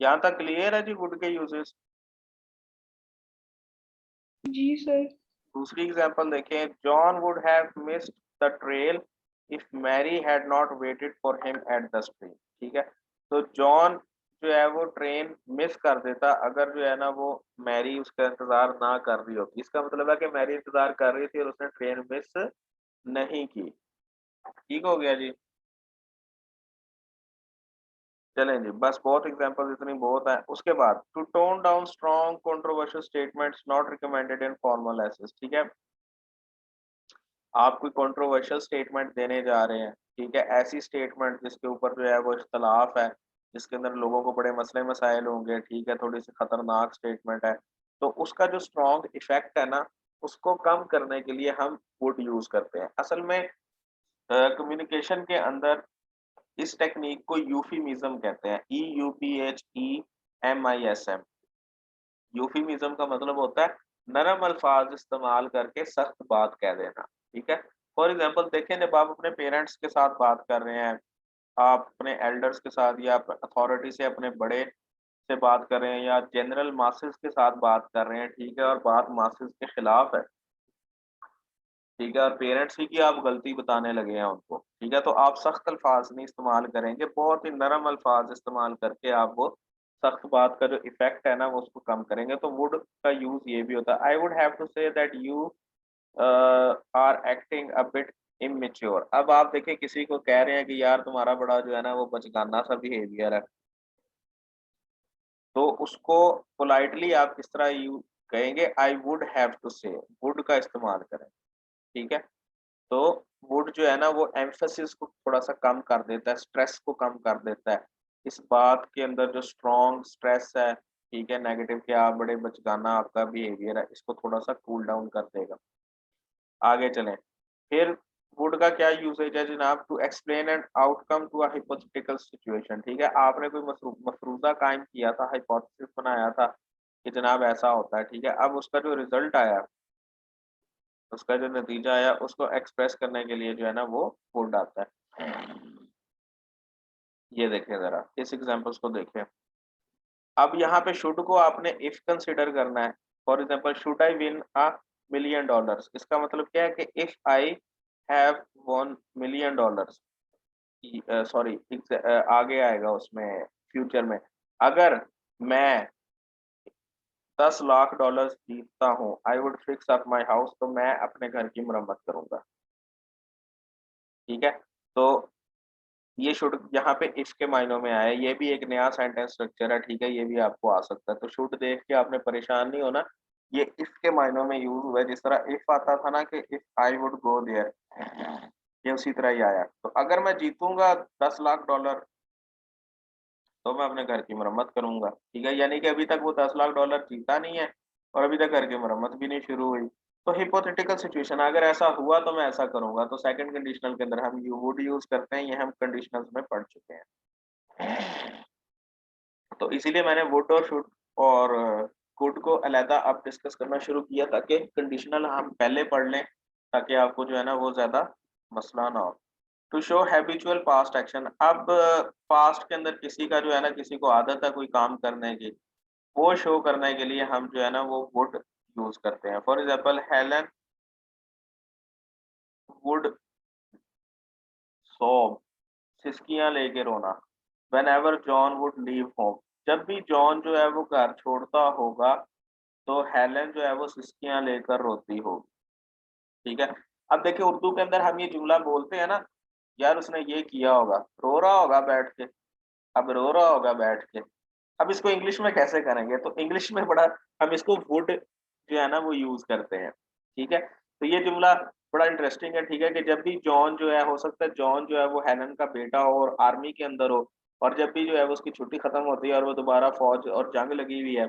यहाँ तक क्लियर है जी वुड के यूजेस। जी सर। दूसरी एग्जांपल देखें, John would have missed the trail if Mary had not waited for him at the stream. ठीक है, तो जॉन जो है वो ट्रेन मिस कर देता अगर जो है ना वो मैरी उसका इंतजार ना कर रही होती। इसका मतलब है कि मैरी इंतजार कर रही थी और उसने ट्रेन मिस नहीं की। ठीक हो गया जी। चलें जी, बस बहुत एग्जांपल, इतनी बहुत है। उसके बाद to tone down strong controversial statements not recommended in formal essays. ठीक है, आप कोई कंट्रोवर्शियल स्टेटमेंट देने जा रहे हैं, ठीक है, ऐसी स्टेटमेंट जिसके ऊपर जो है वो इख्तलाफ है, जिसके अंदर लोगों को बड़े मसले मसाइल होंगे, ठीक है, थोड़ी सी खतरनाक स्टेटमेंट है, तो उसका जो स्ट्रॉन्ग इफेक्ट है ना, उसको कम करने के लिए हम वुड यूज करते हैं। असल में कम्युनिकेशन के अंदर इस टेक्निक को यूफीमिज्म कहते हैं, EUPHEMISM। यूफीमिज्म का मतलब होता है नरम अल्फाज इस्तेमाल करके सख्त बात कह देना। ठीक है, फॉर एग्जांपल देखें, जब आप अपने पेरेंट्स के साथ बात कर रहे हैं, आप अपने एल्डर्स के साथ या अथॉरिटी से अपने बड़े से बात कर रहे हैं या जनरल मासेस के साथ बात कर रहे हैं, ठीक है, और बात मासेस के खिलाफ है, ठीक है, और पेरेंट्स ही की आप गलती बताने लगे हैं उनको, ठीक है, तो आप सख्त अल्फाज नहीं इस्तेमाल करेंगे, बहुत ही नरम अल्फाज इस्तेमाल करके आप वो सख्त बात का जो इफेक्ट है ना वो उसको कम करेंगे। तो वुड का यूज ये भी होता है। I would have to say that you are acting a bit immature. अब आप देखें किसी को कह रहे हैं कि यार तुम्हारा बड़ा जो है ना वो बचकाना सा बिहेवियर है, तो उसको पोलाइटली आप किस तरह यू कहेंगे, आई वुड हैव टू से, वुड का इस्तेमाल करें। ठीक है, तो वुड जो है ना वो एम्फेसिस को थोड़ा सा कम कर देता है, स्ट्रेस को कम कर देता है। इस बात के अंदर जो स्ट्रॉन्ग स्ट्रेस है, ठीक है, नेगेटिव के आप बड़े बचकाना आपका बिहेवियर है, इसको थोड़ा सा कूल डाउन कर देगा। आगे चलें, फिर वुड का क्या यूसेज है जनाब, to explain an outcome to a hypothetical situation. ठीक है, आपने कोई मफरूजा कायम किया था, हाइपोथेसिस बनाया था कि जनाब ऐसा होता है, ठीक है, अब उसका जो रिजल्ट आया, उसका जो नतीजा आया, उसको एक्सप्रेस करने के लिए जो है ना वो वुड आता है। ये देखें जरा, इस एग्जांपल्स को देखें। अब यहाँ पे शुड को आपने इफ कंसिडर करना है। For example, should I win a million dollars, इसका मतलब क्या है कि if I have one million dollars, sorry, आगे आएगा उसमें फ्यूचर में, अगर मैं 10 लाख डॉलर जीतता हूँ, I would fix up my house, तो मैं अपने घर की मरम्मत करूंगा। ठीक है, तो ये शुड यहाँ पे इफ के मायनों में आया, ये भी एक नया सेंटेंस स्ट्रक्चर है, ठीक है, ये भी आपको आ सकता है। तो शुड देख के आपने परेशान नहीं होना, ये इफ के मायनों में यूज हुआ है। जिस तरह इफ आता था ना कि if I would go there, ये उसी तरह ही आया। तो अगर मैं जीतूंगा 10 लाख डॉलर, तो मैं अपने घर की मरम्मत करूंगा। ठीक है, यानी कि अभी तक वो 10 लाख डॉलर जीता नहीं है और अभी तक घर की मरम्मत भी नहीं शुरू हुई। तो हिपोथेटिकल सिचुएशन, अगर ऐसा हुआ तो मैं ऐसा करूंगा, तो सेकंड कंडीशनल के अंदर हम यू वुड यूज करते हैं, ये हम कंडीशनल्स में पढ़ चुके हैं। तो इसीलिए मैंने वुड और शुड और कुड को अलहदा अब डिस्कस करना शुरू किया, ताकि कंडीशनल हम पहले पढ़ लें, ताकि आपको जो है ना वो ज्यादा मसला ना हो। To show habitual past action, अब पास्ट के अंदर किसी का जो है ना, किसी को आदत है कोई काम करने की, वो शो करने के लिए हम जो है ना वो वुड यूज करते हैं। फॉर एग्जांपल, हेलन वुड सोब, सिसकियां लेके रोना, when ever John would leave home, जब भी जॉन जो है वो घर छोड़ता होगा, तो हेलन जो है वो सिसकियां लेकर रोती होगी। ठीक है, अब देखिए उर्दू के अंदर हम ये जुमला बोलते हैं ना, यार उसने ये किया होगा, रो रहा होगा बैठ के, अब रो रहा होगा बैठ के। अब इसको इंग्लिश में कैसे करेंगे, तो इंग्लिश में बड़ा हम इसको वुड जो है ना वो यूज करते हैं। ठीक है, तो ये जुमला बड़ा इंटरेस्टिंग है। ठीक है, कि जब भी जॉन जो है, हो सकता है जॉन जो है वो हेलन का बेटा हो और आर्मी के अंदर हो, और जब भी जो है वो उसकी छुट्टी खत्म होती है और वो दोबारा फौज और जंग लगी हुई है,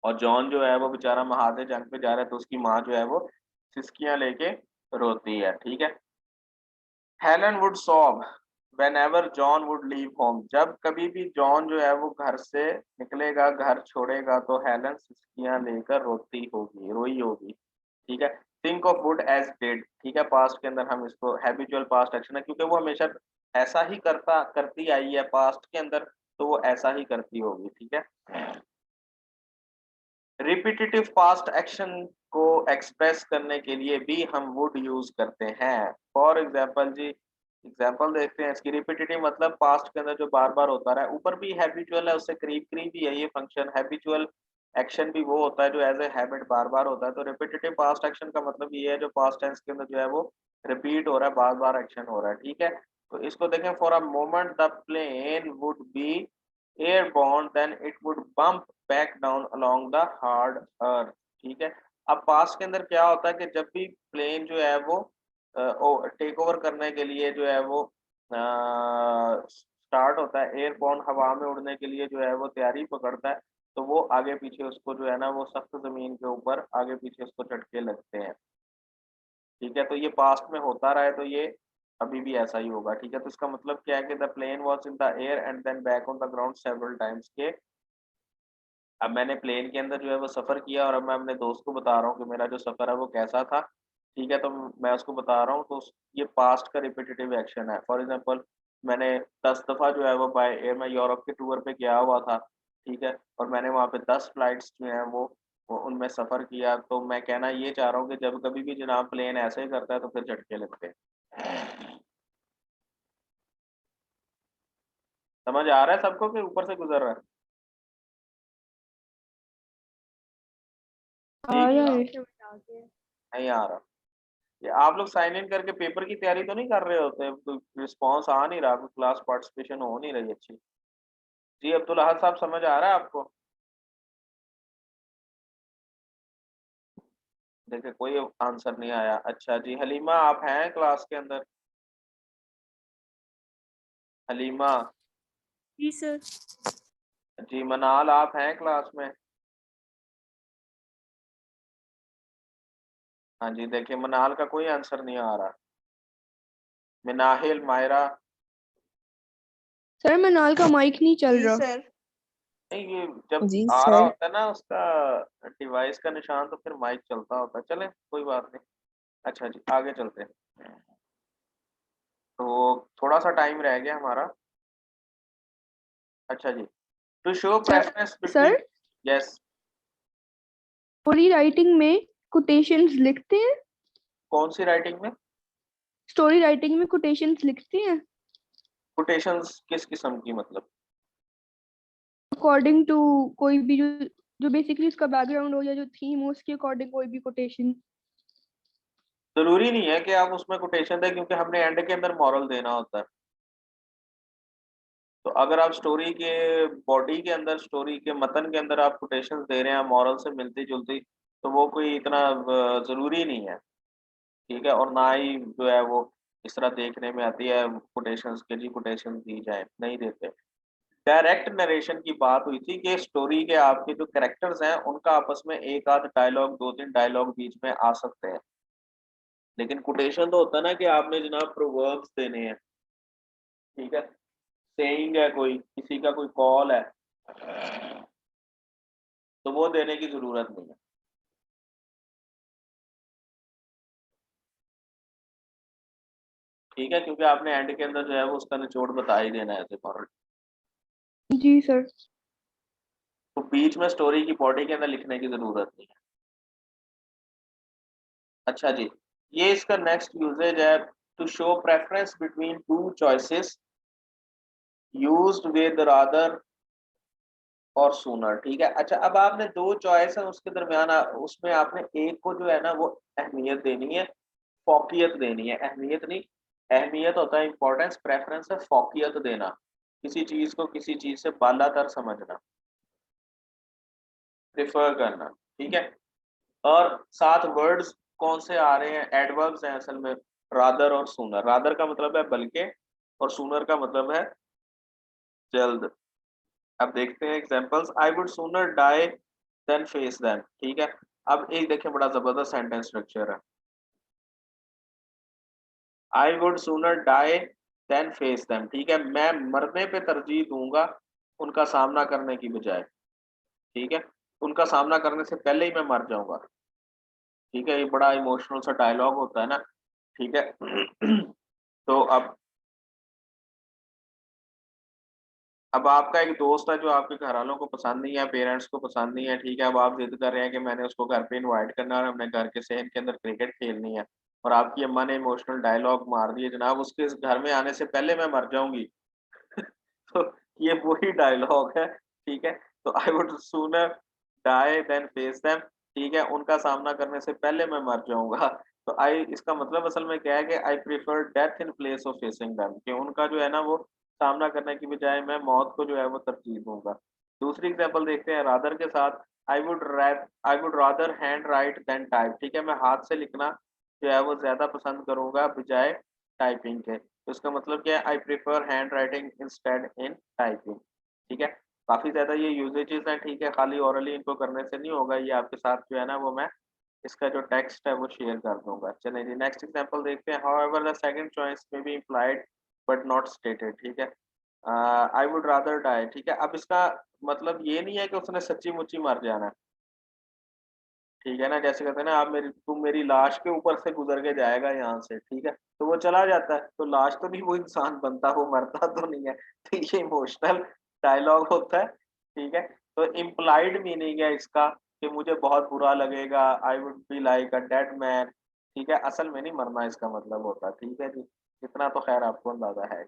और जॉन जो है वो बेचारा महादे जंग पे जा रहा है, तो उसकी माँ जो है वो सिसकियां लेके रोती है। ठीक है, Helen would sob whenever John would leave home, जब कभी भी जॉन जो है वो घर से निकलेगा, घर छोड़ेगा, तो हेलन सिसकियां लेकर रोती होगी, रोई होगी। ठीक है, think of would as did, ठीक है, पास्ट के अंदर हम इसको हैबिचुअल पास्ट एक्शन है, क्योंकि वो हमेशा ऐसा ही करती आई है पास्ट के अंदर, तो वो ऐसा ही करती होगी, ठीक है। रिपीटेटिव पास्ट एक्शन को एक्सप्रेस करने के लिए भी हम वुड यूज करते हैं। फॉर एग्जाम्पल जी, एग्जाम्पल देखते हैं इसकी। रिपीटेटिव मतलब पास्ट के अंदर जो बार बार होता रहा है, ऊपर भी हैबिचुअल है, उससे करीब करीब ही है ये फंक्शन। हैबिचुअल एक्शन भी वो होता है जो एज ए हैबिट बार बार होता है। तो रिपीटेटिव पास्ट एक्शन का मतलब ये है जो पास्ट टेंस के अंदर जो है वो रिपीट हो रहा है, बार बार एक्शन हो रहा है, ठीक है। तो इसको देखें, for a moment the plane would be airborne then it would bump back down along the hard earth, ठीक है। अब पास्ट के अंदर क्या होता है कि जब भी प्लेन जो है वो टेक ओवर करने के लिए जो है वो स्टार्ट होता है, एयरबोर्न हवा में उड़ने के लिए जो है वो तैयारी पकड़ता है, तो वो आगे पीछे उसको जो है ना वो सख्त जमीन के ऊपर आगे पीछे उसको झटके लगते हैं, ठीक है। तो ये पास्ट में होता रहा है, तो ये अभी भी ऐसा ही होगा, ठीक है। तो इसका मतलब क्या है कि the plane was in the air and then back on the ground several times, के अब मैंने प्लेन के अंदर जो है वो सफ़र किया और अब मैं अपने दोस्त को बता रहा हूँ कि मेरा जो सफ़र है वो कैसा था, ठीक है। तो मैं उसको बता रहा हूँ, तो ये पास्ट का रिपीटेटिव एक्शन है। फॉर एग्ज़ाम्पल मैंने 10 दफ़ा जो है वो बाय एयर मैं यूरोप के टूर पे गया हुआ था, ठीक है। और मैंने वहाँ पे 10 फ्लाइट्स जो हैं वो उनमें सफ़र किया। तो मैं कहना ये चाह रहा हूँ कि जब कभी भी जनाब प्लेन ऐसे ही करता है तो फिर झटके लगते हैं। समझ आ रहा है सबको कि ऊपर से गुज़र रहा है? ठीक आया है, है। नहीं आ रहा। ये आप लोग साइन इन करके पेपर की तैयारी तो नहीं कर रहे होते? कोई रिस्पॉन्स आ नहीं रहा, कोई क्लास पार्टिसिपेशन हो नहीं रही अच्छी। जी, अब्दुल अहद साहब समझ आ रहा है आपको? देखिए कोई आंसर नहीं आया। अच्छा जी, हलीमा आप हैं क्लास के अंदर? हलीमा। जी सर। जी, मनाल आप हैं क्लास में? हाँ जी, देखिए मनाल का कोई आंसर नहीं आ रहा। मिनाहिल, मायरा। सर मनाल का माइक नहीं चल जी रहा। सर। नहीं, ये जब जी आ रहा सर। होता है ना उसका डिवाइस का निशान तो फिर माइक चलता होता है। चलें कोई बात नहीं। अच्छा जी, आगे चलते हैं। तो थोड़ा सा टाइम रह गया हमारा। अच्छा जी, to show sir preference between. Sir yes. Story writing में कोटेशंस लिखते हैं। कौन सी राइटिंग में? स्टोरी राइटिंग में कोटेशंस लिखते हैं कोटेशंस किस किस्म की मतलब? अकॉर्डिंग टू कोई भी जो जो बेसिकली उसका बैकग्राउंड हो या जो थीम हो उसके अकॉर्डिंग कोई भी कोटेशन। जरूरी नहीं है कि आप उसमें कोटेशन दें, क्योंकि हमने एंड के अंदर मॉरल देना होता है। तो अगर आप स्टोरी के बॉडी के अंदर, स्टोरी के मतन के अंदर आप कोटेशंस दे रहे हैं मॉरल से मिलती जुलती, तो वो कोई इतना जरूरी नहीं है, ठीक है। और ना ही जो है वो इस तरह देखने में आती है कोटेशंस के, जी कोटेशन दी जाए, नहीं देते। डायरेक्ट नरेशन की बात हुई थी कि स्टोरी के आपके जो कैरेक्टर्स हैं उनका आपस में एक आध डायलॉग, 2-3 डायलॉग बीच में आ सकते हैं, लेकिन कोटेशन तो होता है ना कि आपने जनाब प्रोवर्ब्स देने हैं, ठीक है। सेइंग है, कोई किसी का कोई कॉल है, तो वो देने की जरूरत नहीं है, ठीक है, क्योंकि आपने एंड के अंदर जो है वो उसका निचोड़ बता ही देना है मॉरल। जी सर। तो बीच में स्टोरी की बॉडी के अंदर लिखने की जरूरत नहीं है। अच्छा जी, ये इसका नेक्स्ट यूजेज है, to show preference between two choices used with rather और सूनर, ठीक है। अच्छा, अब आपने दो चॉइस है उसके दरमियान उसमें आपने एक को जो है ना वो अहमियत देनी है, फौकियत देनी है, अहमियत नहीं। अहमियत होता है इंपॉर्टेंस, प्रेफरेंस है फौकियत देना, किसी चीज को किसी चीज से बालातर समझना, प्रेफर करना, ठीक है। और साथ वर्ड्स कौन से आ रहे हैं? एडवर्ब्स हैं असल में, रादर और सूनर। रादर का मतलब है बल्कि, और सूनर का मतलब है जल्द। अब देखते हैं examples. I would sooner die than face them, ठीक है। अब एक देखें, बड़ा जबरदस्त सेंटेंस स्ट्रक्चर है। I would sooner die than face them, ठीक है। मैं मरने पे तरजीह दूंगा उनका सामना करने की बजाय, ठीक है। उनका सामना करने से पहले ही मैं मर जाऊंगा, ठीक है। ये बड़ा इमोशनल सा डायलॉग होता है ना, ठीक है। तो अब अब आपका एक दोस्त है जो आपके घर वालों को पसंद नहीं है, पेरेंट्स को पसंद नहीं है, ठीक है? अब आप ज़िद कर रहे हैं कि मैंने उसको घर पे इनवाइट करना है और हमने घर के सहन के अंदर क्रिकेट खेलनी है और आपकी अम्मा ने इमोशनल डायलॉग मार दिए, जनाब उसके इस घर में आने से पहले मैं मर जाऊँगी। तो ये वही डायलॉग है, ठीक है? तो I would sooner die than face them, ठीक है? उनका सामना करने से पहले मैं मर जाऊँगा। तो आई इसका मतलब असल में क्या है कि I prefer death in place of facing them, कि उनका जो है ना वो सामना करने की बजाय मैं मौत को जो है वो तरजीह दूँगा। दूसरी एग्ज़ाम्पल देखते हैं रादर के साथ, I would rather hand write than type, ठीक है? मैं हाथ से लिखना जो है वो ज़्यादा पसंद करूँगा बजाय टाइपिंग के। तो इसका मतलब क्या है, I prefer hand writing instead in typing, ठीक है? काफ़ी ज़्यादा ये यूसेजेस हैं, ठीक है? खाली ओरली इनको करने से नहीं होगा, ये आपके साथ जो है ना वो मैं इसका जो टेक्स्ट है वो शेयर कर दूँगा। चलिए जी नेक्स्ट एग्ज़ाम्पल देखते हैं, however the second choice may be implied but not stated, ठीक है? आई वुड रादर डाई, ठीक है? अब इसका मतलब ये नहीं है कि उसने सच्ची-मुच्ची मर जाना है, ठीक है ना? जैसे कहते हैं ना, आप मेरी तुम मेरी लाश के ऊपर से गुज़र के जाएगा यहाँ से, ठीक है? तो वो चला जाता है, तो लाश तो नहीं वो इंसान बनता, वो मरता तो नहीं है। तो ये इमोशनल डायलॉग होता है, ठीक है? तो इम्प्लाइड मीनिंग है इसका कि मुझे बहुत बुरा लगेगा, I would be like a dead man, ठीक है? असल में नहीं मरना इसका मतलब होता, ठीक है जी? इतना तो ख़ैर आपको अंदाज़ा है।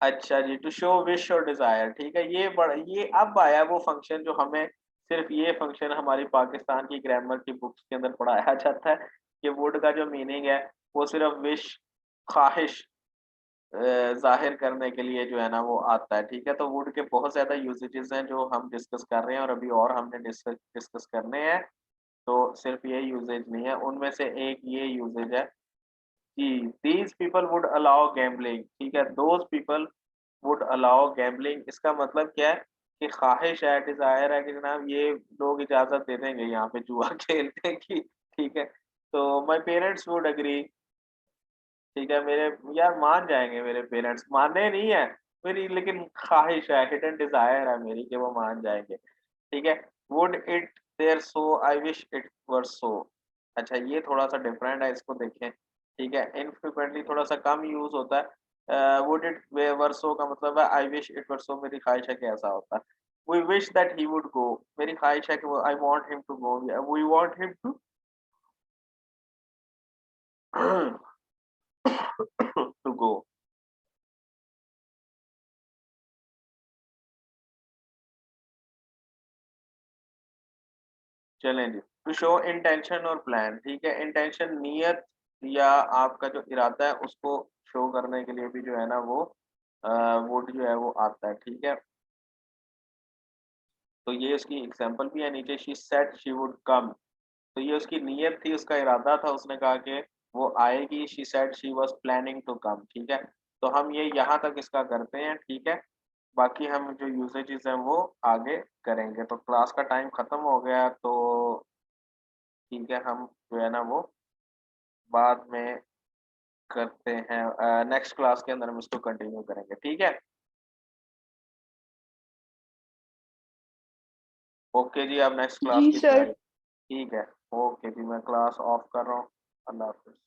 अच्छा जी, टू शो विश और डिज़ायर, ठीक है? ये अब आया वो फ़ंक्शन जो हमें सिर्फ़ ये फ़ंक्शन हमारी पाकिस्तान की ग्रामर की बुक्स के अंदर पढ़ाया जाता है कि वुड का जो मीनिंग है, वो सिर्फ़ विश, ख़्वाहिश ज़ाहिर करने के लिए जो है ना वो आता है, ठीक है? तो वुड के बहुत ज़्यादा यूसेजेस हैं जो हम डिस्कस कर रहे हैं और अभी और हमने डिस्कस करने हैं, तो सिर्फ़ ये यूसेज नहीं है, उनमें से एक ये यूसेज है कि these people would allow gambling, ठीक है? Those people would allow gambling, इसका मतलब क्या है कि ख़्वाहिश है, डिज़ायर है कि जनाब ये लोग इजाज़त दे देंगे यहाँ पे जुआ खेलने की, ठीक है? तो माय पेरेंट्स वुड एग्री, ठीक है? मेरे यार मान जाएँगे मेरे पेरेंट्स, मानने नहीं है, मेरी लेकिन ख़्वाहिश है, हिडन डिज़ायर है मेरी कि वो मान जाएँगे, ठीक है? Would it there so I wish it were so, अच्छा ये थोड़ा-सा डिफरेंट है, इसको देखें, ठीक है? इनफ्रीक्वेंटली थोड़ा-सा कम यूज़ होता है। वुड इट वे वर सो का मतलब है आई विश इट वर सो, मेरी ख़्वाहिश है कि ऐसा होता। We wish that he would go, मेरी ख़्वाहिश है कि वो I want him to go, we want him to to go. चलें जी, टू शो इंटेंशन और प्लान, ठीक है? इंटेंशन नियत या आपका जो इरादा है उसको शो करने के लिए भी जो है ना वो अ, वुड जो है वो आता है, ठीक है? तो ये उसकी एग्ज़ाम्पल भी है नीचे, she said she would come, तो ये उसकी नीयत थी, उसका इरादा था, उसने कहा कि वो आएगी, she said she was planning to come, ठीक है? तो हम ये यहाँ तक इसका करते हैं, ठीक है? बाकी हम जो यूसेजेस हैं वो आगे करेंगे। तो क्लास का टाइम खत्म हो गया, तो ठीक है, हम जो है ना वो बाद में करते हैं, नेक्स्ट क्लास के अंदर हम इसको कंटिन्यू करेंगे, ठीक है? ओके जी, अब नेक्स्ट क्लास जी की सर। तैयारी, ठीक है? ओके जी, मैं क्लास ऑफ कर रहा हूँ। अल्लाह हाफ़िज़।